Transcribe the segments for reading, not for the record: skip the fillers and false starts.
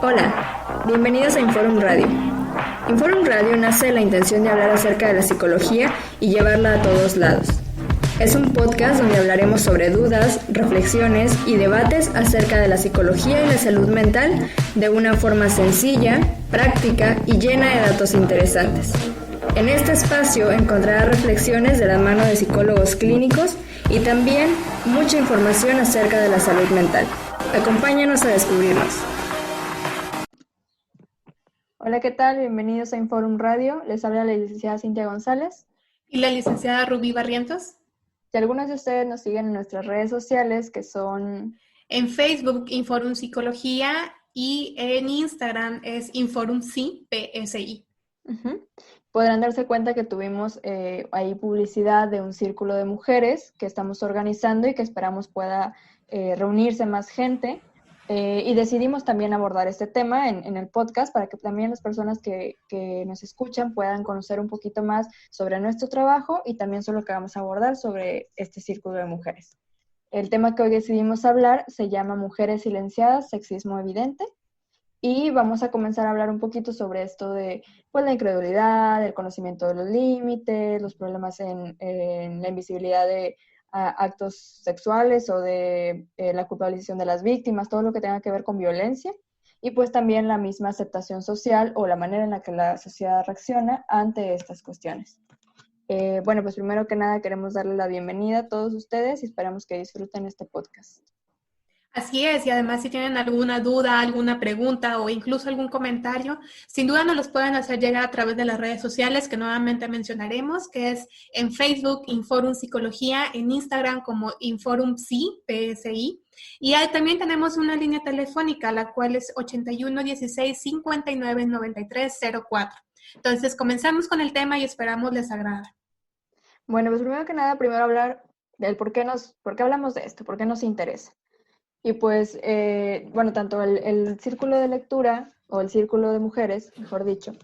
Hola, bienvenidos a Inforum Radio. Inforum Radio nace de la intención de hablar acerca de la psicología y llevarla a todos lados. Es un podcast donde hablaremos sobre dudas, reflexiones y debates acerca de la psicología y la salud mental de una forma sencilla, práctica y llena de datos interesantes. En este espacio encontrarás reflexiones de la mano de psicólogos clínicos y también mucha información acerca de la salud mental. Acompáñanos a descubrirnos. Hola, ¿qué tal? Bienvenidos a Inforum Radio. Les habla la licenciada Cintia González. Y la licenciada Rubí Barrientos. Si algunos de ustedes nos siguen en nuestras redes sociales, que son... En Facebook, Inforum Psicología, y en Instagram es Inforum PSI. Podrán darse cuenta que tuvimos ahí publicidad de un círculo de mujeres que estamos organizando y que esperamos pueda reunirse más gente. Y decidimos también abordar este tema en el podcast para que también las personas que nos escuchan puedan conocer un poquito más sobre nuestro trabajo y también sobre lo que vamos a abordar sobre este círculo de mujeres. El tema que hoy decidimos hablar se llama Mujeres silenciadas, sexismo evidente. Y vamos a comenzar a hablar un poquito sobre esto de pues, la incredulidad, el conocimiento de los límites, los problemas en la invisibilidad de actos sexuales o de la culpabilización de las víctimas, todo lo que tenga que ver con violencia, y pues también la misma aceptación social o la manera en la que la sociedad reacciona ante estas cuestiones. Bueno, pues primero que nada queremos darle la bienvenida a todos ustedes y esperamos que disfruten este podcast. Así es, y además si tienen alguna duda, alguna pregunta o incluso algún comentario, sin duda nos los pueden hacer llegar a través de las redes sociales que nuevamente mencionaremos, que es en Facebook Inforum Psicología, en Instagram como Inforum PSI, y ahí también tenemos una línea telefónica, la cual es 81 16 59 93 04. Entonces comenzamos con el tema y esperamos les agrade. Bueno, pues primero que nada, primero hablar del por qué hablamos de esto, por qué nos interesa. Y pues, bueno, tanto el círculo de lectura, o el círculo de mujeres, mejor dicho,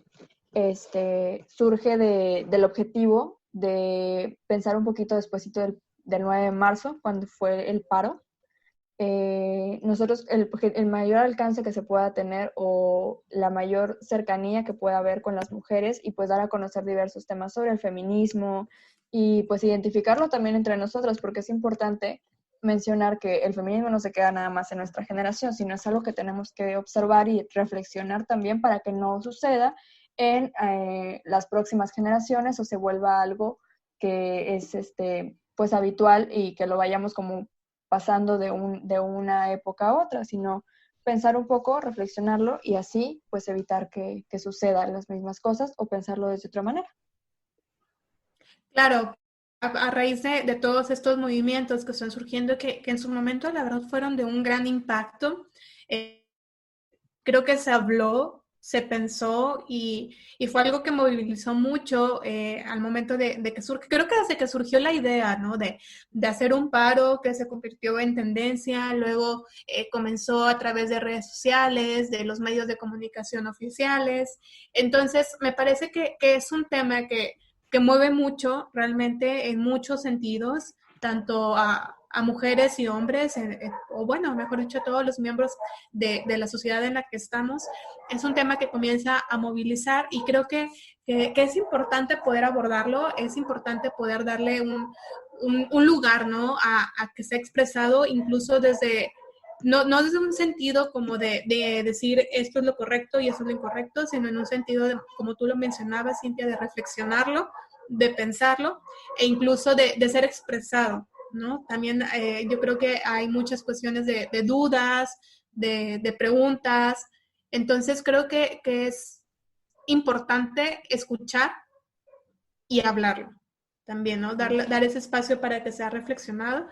surge del objetivo de pensar un poquito despuesito del 9 de marzo, cuando fue el paro. Nosotros, el mayor alcance que se pueda tener o la mayor cercanía que pueda haber con las mujeres y pues dar a conocer diversos temas sobre el feminismo y pues identificarlo también entre nosotros, porque es importante mencionar que el feminismo no se queda nada más en nuestra generación, sino es algo que tenemos que observar y reflexionar también para que no suceda en las próximas generaciones o se vuelva algo que es pues habitual y que lo vayamos como pasando de una época a otra, sino pensar un poco, reflexionarlo y así pues evitar que sucedan las mismas cosas o pensarlo de otra manera. Claro, a raíz de todos estos movimientos que están surgiendo, que en su momento la verdad fueron de un gran impacto, creo que se habló, se pensó y fue algo que movilizó mucho al momento de que surgió, creo que desde que surgió la idea, ¿no? De hacer un paro que se convirtió en tendencia, luego comenzó a través de redes sociales, de los medios de comunicación oficiales. Entonces, me parece que es un tema que mueve mucho, realmente, en muchos sentidos, tanto a mujeres y hombres, o bueno, mejor dicho, a todos los miembros de la sociedad en la que estamos. Es un tema que comienza a movilizar y creo que es importante poder abordarlo, es importante poder darle un lugar, ¿no? A que se ha expresado incluso desde... No desde un sentido como de decir esto es lo correcto y esto es lo incorrecto, sino en un sentido, de, como tú lo mencionabas, Cintia, de reflexionarlo, de pensarlo e incluso de ser expresado, ¿no? También yo creo que hay muchas cuestiones de dudas, de preguntas, entonces creo que es importante escuchar y hablarlo también, ¿no? Dar ese espacio para que sea reflexionado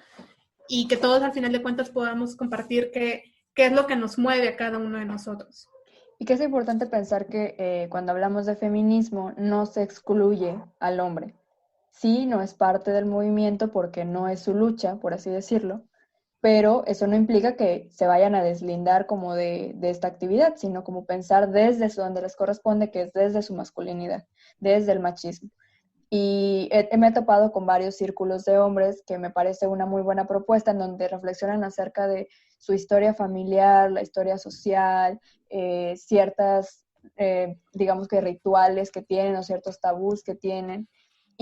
y que todos al final de cuentas podamos compartir qué es lo que nos mueve a cada uno de nosotros. Y que es importante pensar que cuando hablamos de feminismo no se excluye al hombre. Sí, no es parte del movimiento porque no es su lucha, por así decirlo, pero eso no implica que se vayan a deslindar como de esta actividad, sino como pensar desde donde les corresponde, que es desde su masculinidad, desde el machismo. Y me he topado con varios círculos de hombres que me parece una muy buena propuesta en donde reflexionan acerca de su historia familiar, la historia social, ciertas, digamos que rituales que tienen o ciertos tabús que tienen,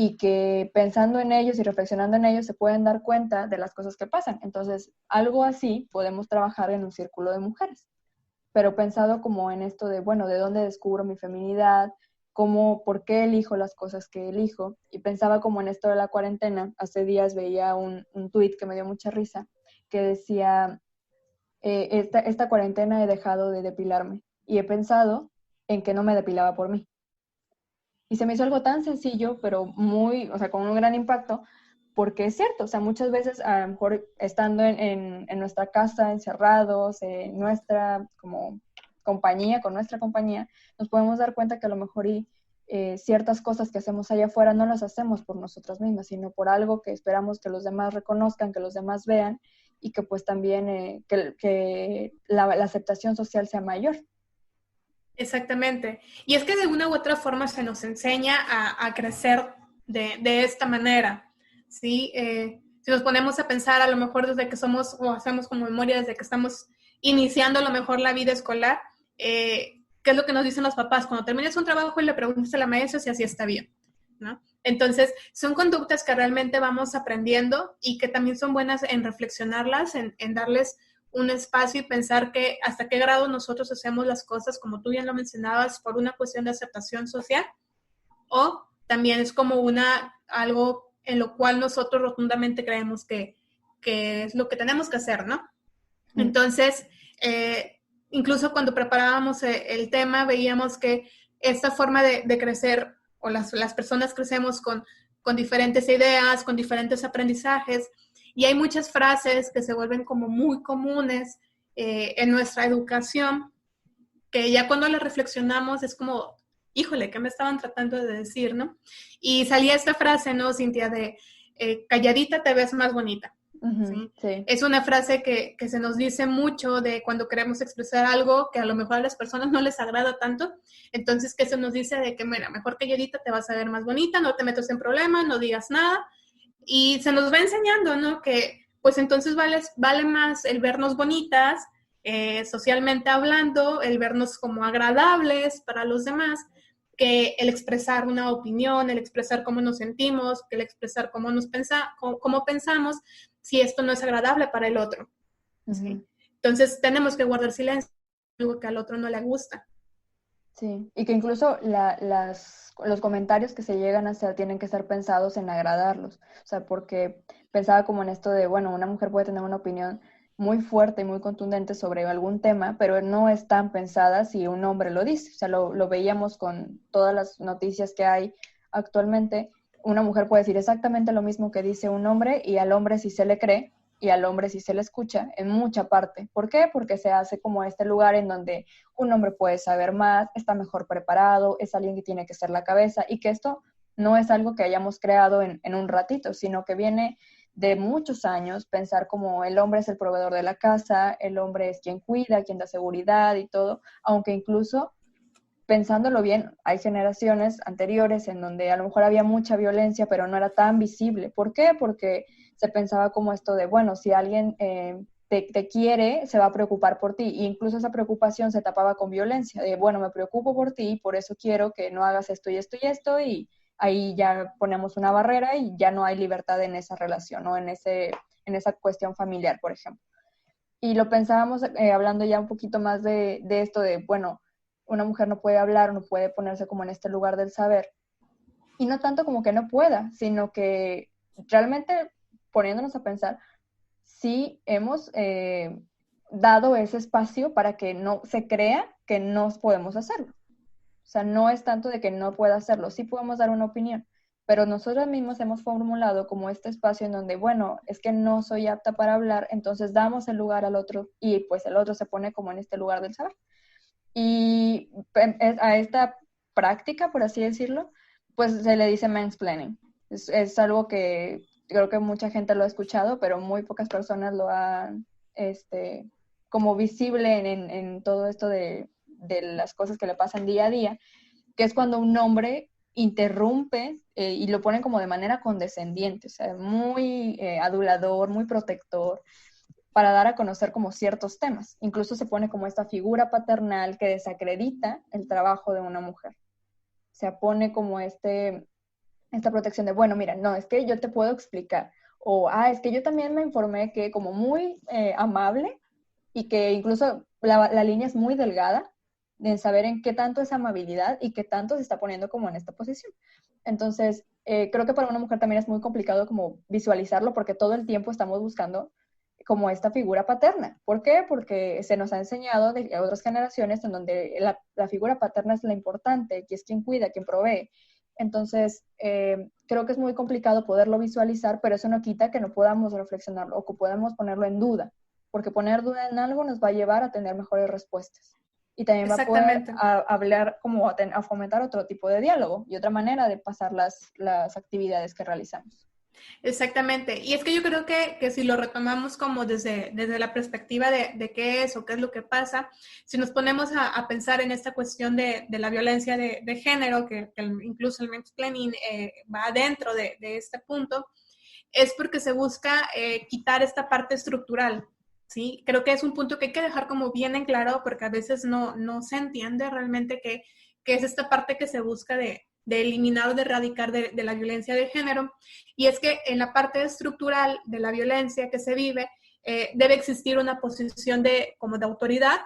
y que pensando en ellos y reflexionando en ellos se pueden dar cuenta de las cosas que pasan. Entonces, algo así podemos trabajar en un círculo de mujeres, pero pensado como en esto de, bueno, ¿de dónde descubro mi feminidad? ¿Cómo, por qué elijo las cosas que elijo? Y pensaba como en esto de la cuarentena. Hace días veía un tuit que me dio mucha risa, que decía, esta cuarentena he dejado de depilarme y he pensado en que no me depilaba por mí. Y se me hizo algo tan sencillo, pero muy, o sea, con un gran impacto, porque es cierto, o sea, muchas veces a lo mejor estando en nuestra casa, encerrados, en nuestra como compañía, con nuestra compañía, nos podemos dar cuenta que a lo mejor ciertas cosas que hacemos allá afuera no las hacemos por nosotras mismas, sino por algo que esperamos que los demás reconozcan, que los demás vean, y que pues también que la aceptación social sea mayor. Exactamente. Y es que de una u otra forma se nos enseña a crecer de esta manera, ¿sí? Si nos ponemos a pensar a lo mejor desde que somos, o hacemos como memoria desde que estamos iniciando a lo mejor la vida escolar, ¿qué es lo que nos dicen los papás? Cuando termines un trabajo y le preguntas a la maestra si así está bien, ¿no? Entonces, son conductas que realmente vamos aprendiendo y que también son buenas en reflexionarlas, en darles un espacio y pensar que hasta qué grado nosotros hacemos las cosas, como tú bien lo mencionabas, por una cuestión de aceptación social, o también es como algo en lo cual nosotros rotundamente creemos que es lo que tenemos que hacer, ¿no? Entonces, incluso cuando preparábamos el tema, veíamos que esta forma de crecer, o las personas crecemos con diferentes ideas, con diferentes aprendizajes, y hay muchas frases que se vuelven como muy comunes en nuestra educación, que ya cuando las reflexionamos es como, híjole, ¿qué me estaban tratando de decir, no? Y salía esta frase, ¿no, Cintia? De calladita te ves más bonita. ¿Sí? Sí. Es una frase que se nos dice mucho de cuando queremos expresar algo que a lo mejor a las personas no les agrada tanto, entonces que se nos dice de que, mira, mejor calladita te vas a ver más bonita, no te metas en problemas, no digas nada, y se nos va enseñando, ¿no? Que pues entonces vale más el vernos bonitas, socialmente hablando, el vernos como agradables para los demás, que el expresar una opinión, el expresar cómo nos sentimos, que el expresar cómo pensamos, si esto no es agradable para el otro. ¿Sí? Entonces tenemos que guardar silencio, algo que al otro no le gusta. Sí, y que incluso los comentarios que se llegan a hacer tienen que ser pensados en agradarlos. O sea, porque pensaba como en esto de, bueno, una mujer puede tener una opinión muy fuerte y muy contundente sobre algún tema, pero no es tan pensada si un hombre lo dice. O sea, lo veíamos con todas las noticias que hay actualmente. Una mujer puede decir exactamente lo mismo que dice un hombre, y al hombre sí se le cree y al hombre sí se le escucha en mucha parte. ¿Por qué? Porque se hace como este lugar en donde un hombre puede saber más, está mejor preparado, es alguien que tiene que ser la cabeza, y que esto no es algo que hayamos creado en un ratito, sino que viene de muchos años, pensar como el hombre es el proveedor de la casa, el hombre es quien cuida, quien da seguridad y todo, aunque incluso pensándolo bien, hay generaciones anteriores en donde a lo mejor había mucha violencia, pero no era tan visible. ¿Por qué? Porque se pensaba como esto de, bueno, si alguien te quiere, se va a preocupar por ti. E incluso esa preocupación se tapaba con violencia, de, bueno, me preocupo por ti, por eso quiero que no hagas esto y esto y esto, y ahí ya ponemos una barrera y ya no hay libertad en esa relación, ¿no? En esa cuestión familiar, por ejemplo. Y lo pensábamos hablando ya un poquito más de esto de, bueno, una mujer no puede hablar, no puede ponerse como en este lugar del saber. Y no tanto como que no pueda, sino que realmente poniéndonos a pensar, sí hemos dado ese espacio para que no se crea que no podemos hacerlo. O sea, no es tanto de que no pueda hacerlo, sí podemos dar una opinión, pero nosotros mismos hemos formulado como este espacio en donde, bueno, es que no soy apta para hablar, entonces damos el lugar al otro y pues el otro se pone como en este lugar del saber. Y a esta práctica, por así decirlo, pues se le dice mansplaining. Es algo que creo que mucha gente lo ha escuchado, pero muy pocas personas lo han como visible en todo esto de las cosas que le pasan día a día, que es cuando un hombre interrumpe y lo ponen como de manera condescendiente, o sea, muy adulador, muy protector, para dar a conocer como ciertos temas. Incluso se pone como esta figura paternal que desacredita el trabajo de una mujer. Se pone como esta protección de, bueno, mira, no, es que yo te puedo explicar. O, es que yo también me informé que como muy amable y que incluso la línea es muy delgada de saber en qué tanto es amabilidad y qué tanto se está poniendo como en esta posición. Entonces, creo que para una mujer también es muy complicado como visualizarlo porque todo el tiempo estamos buscando como esta figura paterna. ¿Por qué? Porque se nos ha enseñado de otras generaciones en donde la figura paterna es la importante, que es quien cuida, quien provee. Entonces, creo que es muy complicado poderlo visualizar, pero eso no quita que no podamos reflexionarlo o que podamos ponerlo en duda, porque poner duda en algo nos va a llevar a tener mejores respuestas. Y también va a poder hablar, como a fomentar otro tipo de diálogo y otra manera de pasar las actividades que realizamos. Exactamente. Y es que yo creo que si lo retomamos como desde la perspectiva de qué es o qué es lo que pasa, si nos ponemos a pensar en esta cuestión de la violencia de género, que incluso el mansplaining va dentro de este punto, es porque se busca quitar esta parte estructural, ¿sí? Creo que es un punto que hay que dejar como bien en claro porque a veces no se entiende realmente qué es esta parte que se busca de eliminar o de erradicar de la violencia de género. Y es que en la parte estructural de la violencia que se vive, debe existir una posición como de autoridad,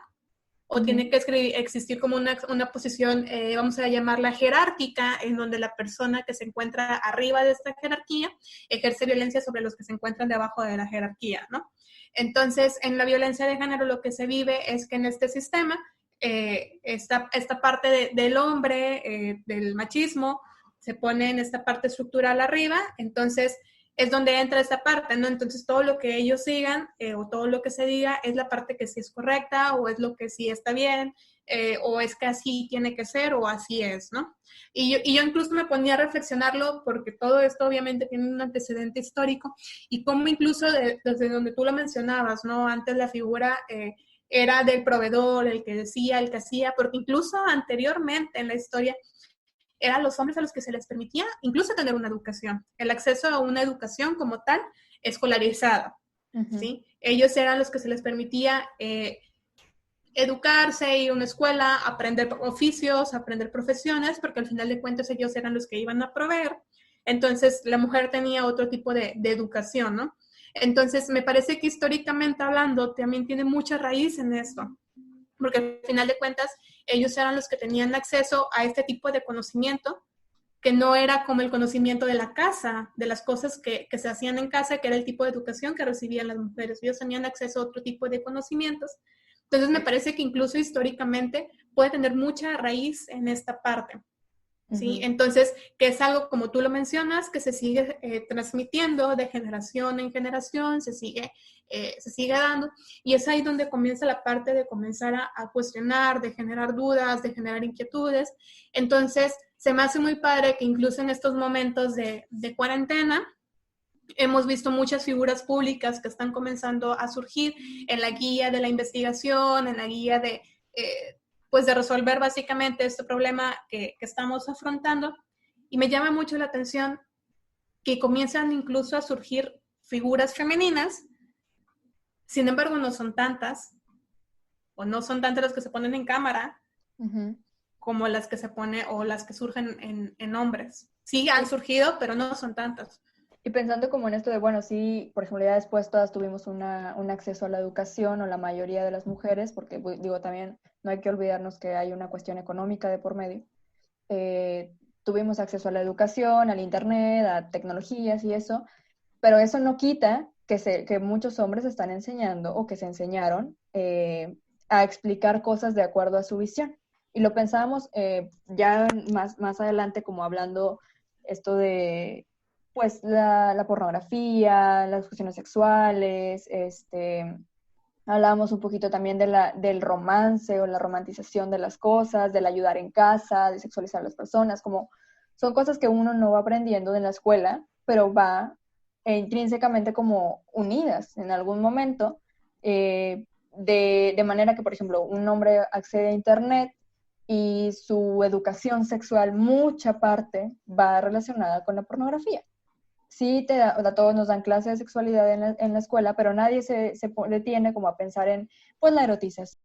o tiene que existir como una posición, vamos a llamarla jerárquica, en donde la persona que se encuentra arriba de esta jerarquía ejerce violencia sobre los que se encuentran debajo de la jerarquía, ¿no? Entonces, en la violencia de género lo que se vive es que en este sistema, esta parte del hombre, del machismo, se pone en esta parte estructural arriba, entonces es donde entra esta parte, ¿no? Entonces todo lo que ellos sigan o todo lo que se diga es la parte que sí es correcta o es lo que sí está bien o es que así tiene que ser o así es, ¿no? Y yo incluso me ponía a reflexionarlo porque todo esto obviamente tiene un antecedente histórico y como incluso desde donde tú lo mencionabas, ¿no? Antes la figura era del proveedor, el que decía, el que hacía, porque incluso anteriormente en la historia eran los hombres a los que se les permitía incluso tener una educación, el acceso a una educación como tal escolarizada, ¿sí? Ellos eran los que se les permitía educarse, ir a una escuela, aprender oficios, aprender profesiones, porque al final de cuentas ellos eran los que iban a proveer. Entonces la mujer tenía otro tipo de educación, ¿no? Entonces me parece que históricamente hablando también tiene mucha raíz en esto, porque al final de cuentas ellos eran los que tenían acceso a este tipo de conocimiento, que no era como el conocimiento de la casa, de las cosas que se hacían en casa, que era el tipo de educación que recibían las mujeres. Ellos tenían acceso a otro tipo de conocimientos. Entonces me parece que incluso históricamente puede tener mucha raíz en esta parte, ¿sí? Entonces, que es algo, como tú lo mencionas, que se sigue transmitiendo de generación en generación, se sigue dando, y es ahí donde comienza la parte de comenzar a cuestionar, de generar dudas, de generar inquietudes. Entonces, se me hace muy padre que incluso en estos momentos de cuarentena, hemos visto muchas figuras públicas que están comenzando a surgir en la guía de la investigación, en la guía pues de resolver básicamente este problema que estamos afrontando. Y me llama mucho la atención que comienzan incluso a surgir figuras femeninas, sin embargo no son tantas, o no son tantas las que se ponen en cámara, como las que se ponen o las que surgen en hombres. Sí han surgido, pero no son tantas. Y pensando como en esto de, bueno, sí, por ejemplo, ya después todas tuvimos un acceso a la educación, o la mayoría de las mujeres, porque digo, también no hay que olvidarnos que hay una cuestión económica de por medio. Tuvimos acceso a la educación, al internet, a tecnologías y eso, pero eso no quita que muchos hombres están enseñando o que se enseñaron a explicar cosas de acuerdo a su visión. Y lo pensábamos ya más adelante, como hablando esto de pues la pornografía, las cuestiones sexuales, hablábamos un poquito también del romance o la romantización de las cosas, del ayudar en casa, de sexualizar a las personas, como son cosas que uno no va aprendiendo en la escuela, pero va intrínsecamente como unidas en algún momento, de manera que, por ejemplo, un hombre accede a internet y su educación sexual, mucha parte va relacionada con la pornografía. sí, o sea, todos nos dan clases de sexualidad en la escuela, pero nadie se detiene como a pensar en, pues, la erotización